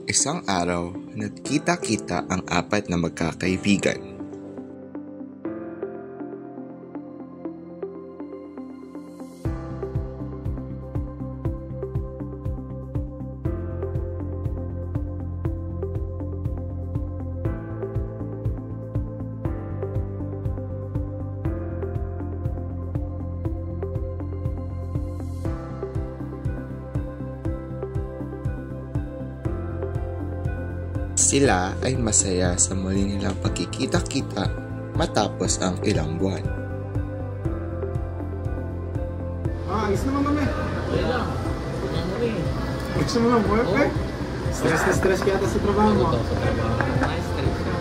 Isang araw, nagkita-kita ang apat na magkakaibigan. Sila ay masaya sa muli nilang pagkikita-kita matapos ang ilang buwan. Ayos naman kami. Okay lang. Gusto mo lang, boyfriend? Stress na stress kaya sa trabaho mo. Sa trabaho. Nice stress ka.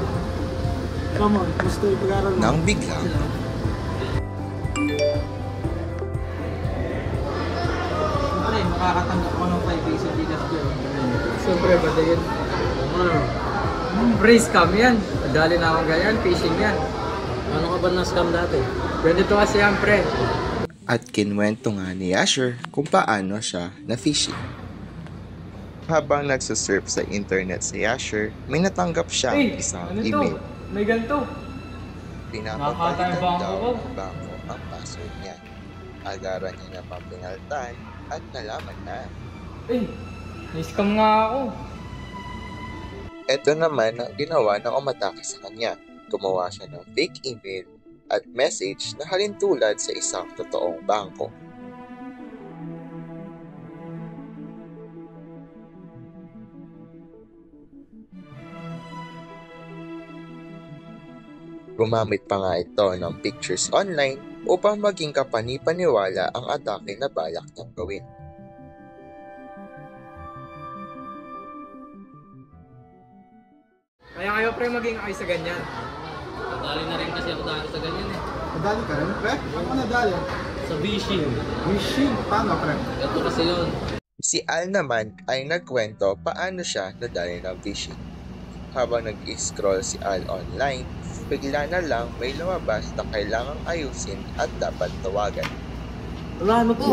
Come on, gusto yung pag-aaral mo. Nang biglang, Siyempre, makakatanggap ako ng 5 days sa Gigas Girl. Siyempre, ba din? Brace cam yan. Dali na akong ganyan, fishing yan. Ano ka ba na-scam dati? Ganito kasi yan, pre. at kinwento nga ni Asher kung paano siya na-fishing. Habang nagsasurf sa internet si Asher, may natanggap siya isang email. May ganito. Pinapapalitan Nakakatawa daw ko. ng bangko ang password niya. Agaran niya na pampinaltan at nalaman na. Na-scam nga ako. Ito naman ang ginawa ng umatake sa kanya. Gumawa siya ng fake email at message na halintulad sa isang totoong bangko. Gumamit pa nga ito ng pictures online upang maging kapani-paniwala ang atake na balak niyang gawin. Kaya kayo, pre, maging ayos sa ganyan. Nadali na rin kasi ako dati sa ganyan eh. Nadali ka rin, pre? Ano nadali? Sa fishing. Wishing? Paano, pre? Ito kasi yun. Si Al naman ay nagkwento paano siya nadali ng fishing. Habang nag-scroll si Al online, bigla na lang may lumabas na kailangang ayusin at dapat tawagan. Wala, ano to?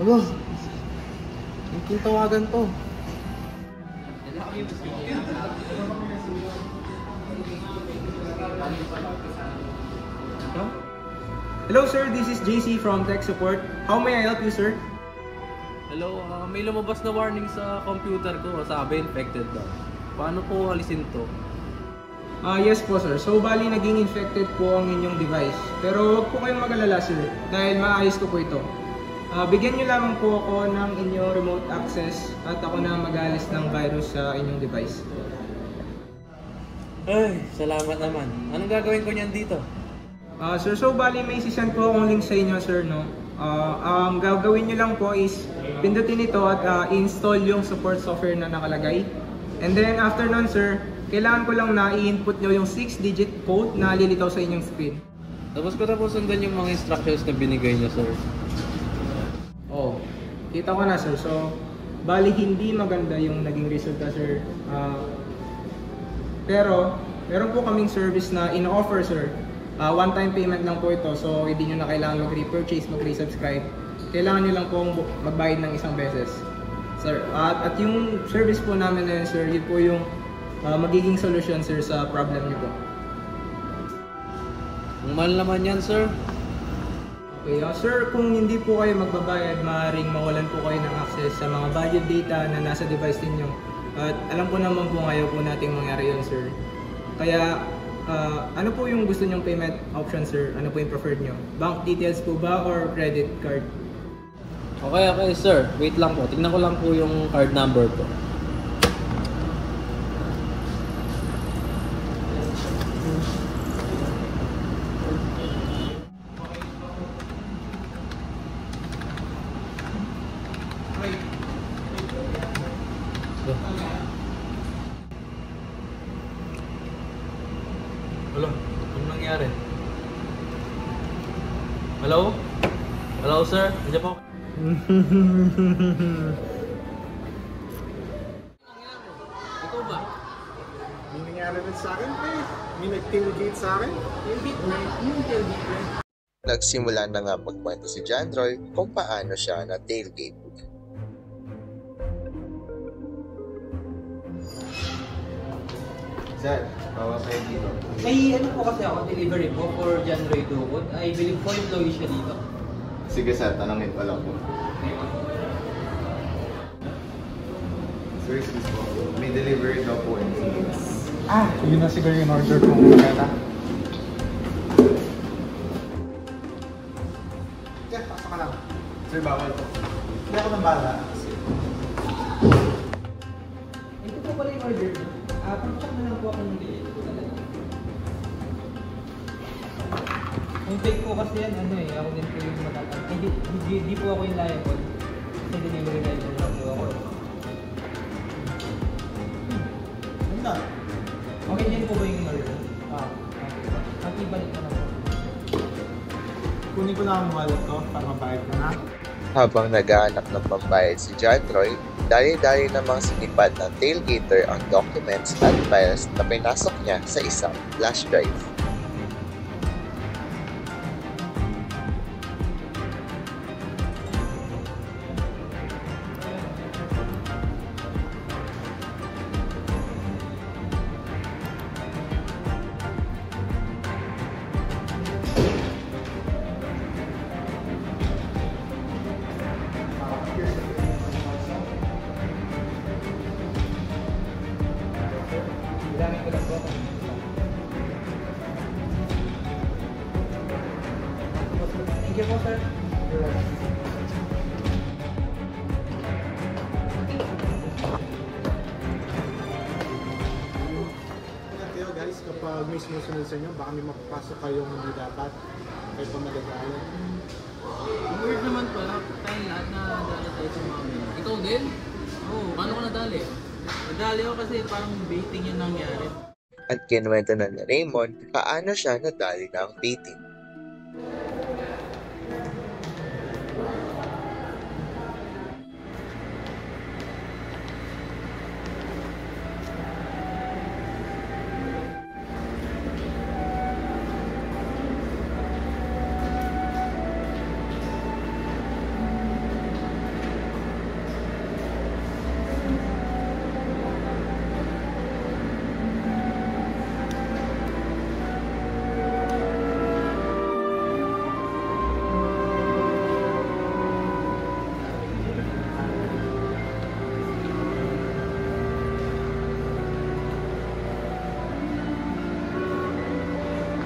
Ano? Hindi tawagan to. Hello sir, this is JC from Tech Support. How may I help you sir? Hello, may lumabas na warning sa computer ko. Sabi, infected daw. Paano po alisin to? Yes po sir. So bali naging infected po ang inyong device. Pero huwag po kayong mag-alala sir dahil maayos ko po ito. Bigyan nyo lamang po ako ng inyong remote access at ako na mag-alis ng virus sa inyong device. Ay, salamat naman. Anong gagawin ko niyan dito? Sir, so bali may sisend po akong link sa inyo sir, no? Ang gagawin nyo lang po is pindutin ito at install yung support software na nakalagay. And then after nun sir, kailangan ko lang na i-input nyo yung 6-digit code na lilitaw sa inyong screen. Tapos ko na po sundan yung mga instructions na binigay niyo, sir. Oh, kita ko na sir. So, bali hindi maganda yung naging resulta sir. Pero, meron po kaming service na in-offer sir. One-time payment lang po ito. So, hindi nyo na kailangan mag-repurchase, mag-resubscribe. Kailangan nyo lang pong magbayad ng isang beses. Sir, at yung service po namin na yun sir, yun po yung magiging solution sir sa problem nyo po. Ang mahal naman yan, sir. Okay, sir, kung hindi po kayo magbabayad, maaaring mawalan po kayo ng access sa mga valid data na nasa device ninyo. At alam ko naman po ngayon po nating mangyari yun, sir. Kaya, ano po yung gusto nyong payment option, sir? Ano po yung preferred nyo? Bank details po ba or credit card? Okay, sir. Wait lang po. Tingnan ko lang po yung card number po. Hello? Anong nangyari? Hello? Hello, sir? Nandiyan po. Ito ba? May nangyari rin sa akin, pre. May nag-tailgate sa akin. Yung tailgate, pre. Nagsimula na nga magkwento si John Roy kung paano siya na tailgate. Sir, bawa kayo dito. May ano po kasi ako, delivery po for John Roy Ducod. I believe po employee siya dito. Sige sir, tanongin ko lang po. Sir, excuse po. May delivery daw po in Phoenix. Yun na siguro yung order kong kata. Jeff, pasok ka lang. Sir, bawal po. Hindi ako nang bala. Ito po pala yung order. Pag-check na lang po ako ng date ko talaga. Yung take ko kasi yan, ako din po yung matatang. Hindi po ako yung liable. Kasi delivery rider lang po ako. Ganda. Okay din po ba yung order? Okay, balik na lang po. Kunin ko lang ang wallet ko para mabayad ko na. Habang naghahanap ng pambayad si John Roy, dali-dali namang sinipad ng tailgater ang documents at files na pinasok niya sa isang flash drive. Dami ko lang po. Thank you po, sir. Ingat kayo guys, kapag may sumusunod sa inyo, baka may mapapasok kayong hindi dapat. Kayo pa magagalit. Ang weird naman pala, tayong lahat na nadali tayo sa mga men. Ikaw din? Oo, paano ka nadali? Nadali ako kasi parang baiting yung nangyari. At kinuwento na ni Raymond paano siya nadali ng baiting.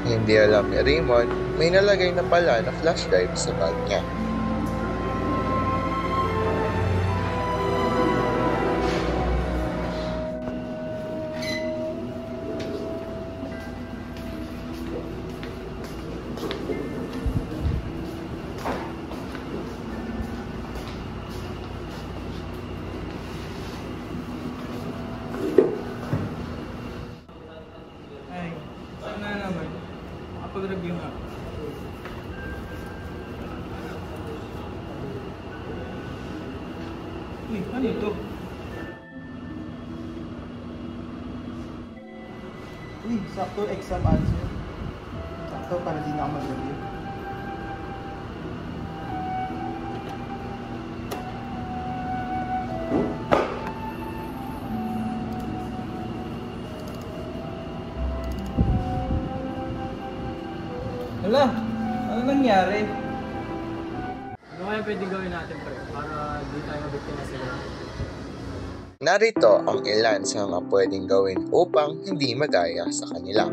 Hindi alam ni Raymond, may nalagay na pala na flash drive sa bag niya. Ay, sana naman. Makapag-review nga. Uy, ano ito? Uy, sakto exam answer. Sakto para di na ako mag-review. Hala, ano nangyari? Ano kaya pwedeng gawin natin, pre? Para di tayo mabiktima sila. Narito ang ilan sa mga pwedeng gawin upang hindi magaya sa kanila.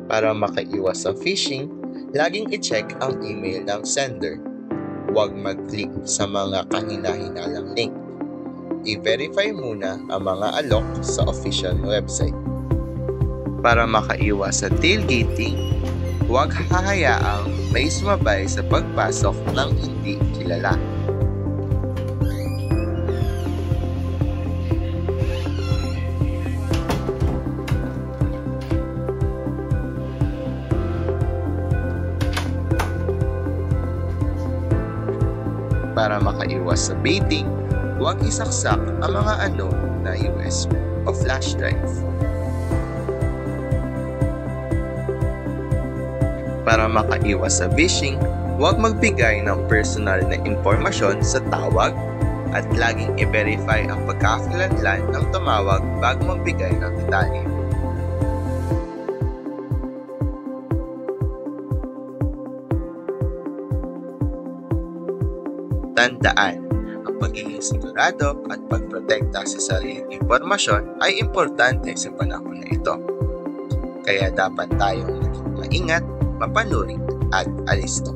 Para makaiwas sa phishing, laging i-check ang email ng sender. Huwag mag-click sa mga kahina-hinalang link. I-verify muna ang mga alok sa official website. Para makaiwas sa tailgating, huwag hahayaang may sumabay sa pagpasok ng hindi kilala. Para makaiwas sa baiting, huwag isaksak ang mga ano na USB o flash drive. Para makaiwas sa phishing, huwag magbigay ng personal na impormasyon sa tawag at laging i-verify ang pagkakakilanlan ng tumawag bago magbigay ng detalye. Tandaan, ang pagiging sigurado at pagprotekta sa sariling impormasyon ay importante sa panahon na ito. Kaya dapat tayong maging maingat, mapanuri at alisto.